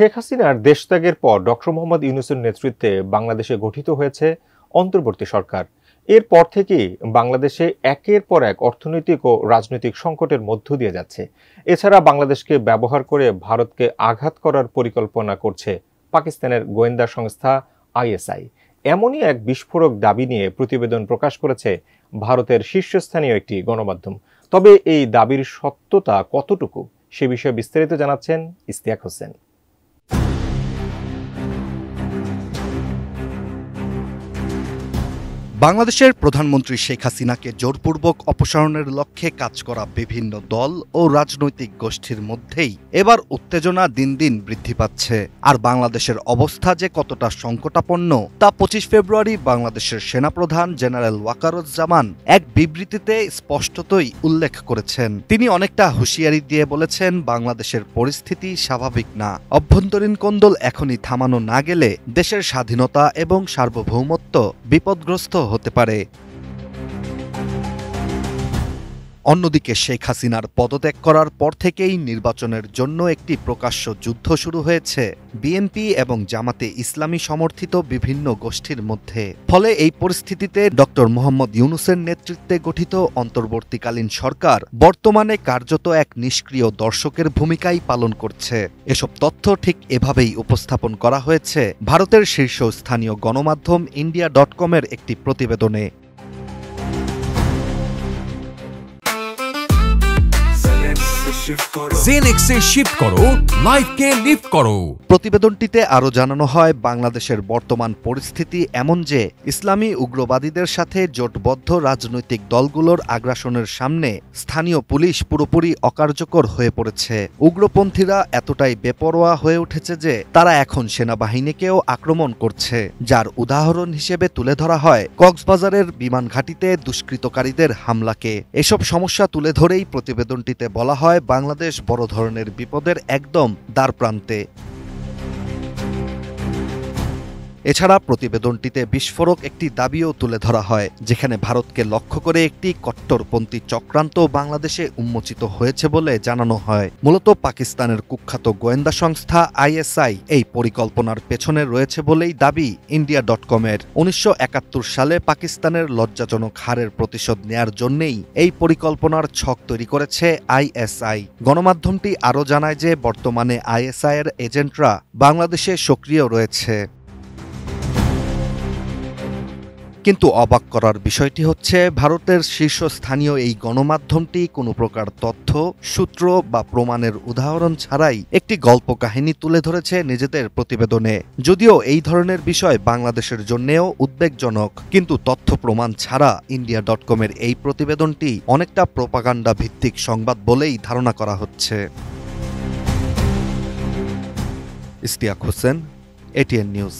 শেখ হাসিনার দেশত্যাগের পর ডক্টর মোহাম্মদ ইউনূসের নেতৃত্বে বাংলাদেশে গঠিত হয়েছে অন্তর্বর্তী সরকার। এরপর থেকেই বাংলাদেশে একের পর এক অর্থনৈতিক ও রাজনৈতিক সংকটের মধ্য দিয়ে যাচ্ছে। এছাড়া বাংলাদেশকে ব্যবহার করে ভারতকে আঘাত করার পরিকল্পনা করছে পাকিস্তানের গোয়েন্দা সংস্থা আইএসআই। এমনই এক বিস্ফোরক দাবি নিয়ে প্রতিবেদন প্রকাশ করেছে ভারতের শীর্ষস্থানীয় একটি গণমাধ্যম। তবে এই দাবির সত্যতা কতটুকু সে বিষয়ে বিস্তারিত জানাচ্ছেন ইশতিয়াক হোসেন। বাংলাদেশের প্রধানমন্ত্রী শেখ হাসিনাকে জোরপূর্বক অপসারণের লক্ষ্যে কাজ করা বিভিন্ন দল ও রাজনৈতিক গোষ্ঠীর মধ্যেই এবার উত্তেজনা দিন দিন বৃদ্ধি পাচ্ছে। আর বাংলাদেশের অবস্থা যে কতটা সংকটাপন্ন তা 25 ফেব্রুয়ারি বাংলাদেশের সেনাপ্রধান জেনারেল ওয়াকারুজ্জামান এক বিবৃতিতে স্পষ্টতই উল্লেখ করেছেন। তিনি অনেকটা হুঁশিয়ারি দিয়ে বলেছেন, বাংলাদেশের পরিস্থিতি স্বাভাবিক না। অভ্যন্তরীণ কোন্দল এখনই থামানো না গেলে দেশের স্বাধীনতা এবং সার্বভৌমত্ব বিপদগ্রস্ত হতে পারে। অন্যদিকে শেখ হাসিনার পদত্যাগ করার পর থেকেই নির্বাচনের জন্য একটি প্রকাশ্য যুদ্ধ শুরু হয়েছে বিএনপি এবং জামাতে ইসলামী সমর্থিত বিভিন্ন গোষ্ঠীর মধ্যে। ফলে এই পরিস্থিতিতে ডক্টর মোহাম্মদ ইউনূসের নেতৃত্বে গঠিত অন্তর্বর্তীকালীন সরকার বর্তমানে কার্যত এক নিষ্ক্রিয় দর্শকের ভূমিকাই পালন করছে। এসব তথ্য ঠিক এভাবেই উপস্থাপন করা হয়েছে ভারতের শীর্ষস্থানীয় গণমাধ্যম India.com-এর একটি প্রতিবেদনে। প্রতিবেদনটিতে আরও জানানো হয়, বাংলাদেশের বর্তমান পরিস্থিতি এমন যে ইসলামী উগ্রবাদীদের সাথে জোটবদ্ধ রাজনৈতিক দলগুলোর আগ্রাসনের সামনে স্থানীয় পুলিশ পুরোপুরি অকার্যকর হয়ে পড়েছে। উগ্রপন্থীরা এতটাই বেপরোয়া হয়ে উঠেছে যে তারা এখন সেনাবাহিনীকেও আক্রমণ করছে, যার উদাহরণ হিসেবে তুলে ধরা হয় কক্সবাজারের বিমান ঘাঁটিতে দুষ্কৃতকারীদের হামলাকে। এসব সমস্যা তুলে ধরেই প্রতিবেদনটিতে বলা হয়, বাংলাদেশ বড় ধরনের বিপদের একদম দ্বারপ্রান্তে। এছাড়া প্রতিবেদনটিতে বিস্ফোরক একটি দাবিও তুলে ধরা হয়, যেখানে ভারতকে লক্ষ্য করে একটি কট্টরপন্থী চক্রান্ত বাংলাদেশে উন্মোচিত হয়েছে বলে জানানো হয়। মূলত পাকিস্তানের কুখ্যাত গোয়েন্দা সংস্থা আইএসআই এই পরিকল্পনার পেছনে রয়েছে বলেই দাবি India.com-এর। 1971 সালে পাকিস্তানের লজ্জাজনক হারের প্রতিশোধ নেয়ার জন্যেই এই পরিকল্পনার ছক তৈরি করেছে আইএসআই। গণমাধ্যমটি আরও জানায় যে বর্তমানে আইএসআই-এর এজেন্টরা বাংলাদেশে সক্রিয় রয়েছে। কিন্তু অবাক করার বিষয়টি হচ্ছে, ভারতের শীর্ষস্থানীয় এই গণমাধ্যমটি কোনো প্রকার তথ্য, সূত্র বা প্রমাণের উদাহরণ ছাড়াই একটি গল্প কাহিনী তুলে ধরেছে নিজেদের প্রতিবেদনে। যদিও এই ধরনের বিষয় বাংলাদেশের জন্যেও উদ্বেগজনক, কিন্তু তথ্য প্রমাণ ছাড়া India.com-এর এই প্রতিবেদনটি অনেকটা প্রোপাগান্ডা ভিত্তিক সংবাদ বলেই ধারণা করা হচ্ছে। Ishtiaq Hossain, ATN news.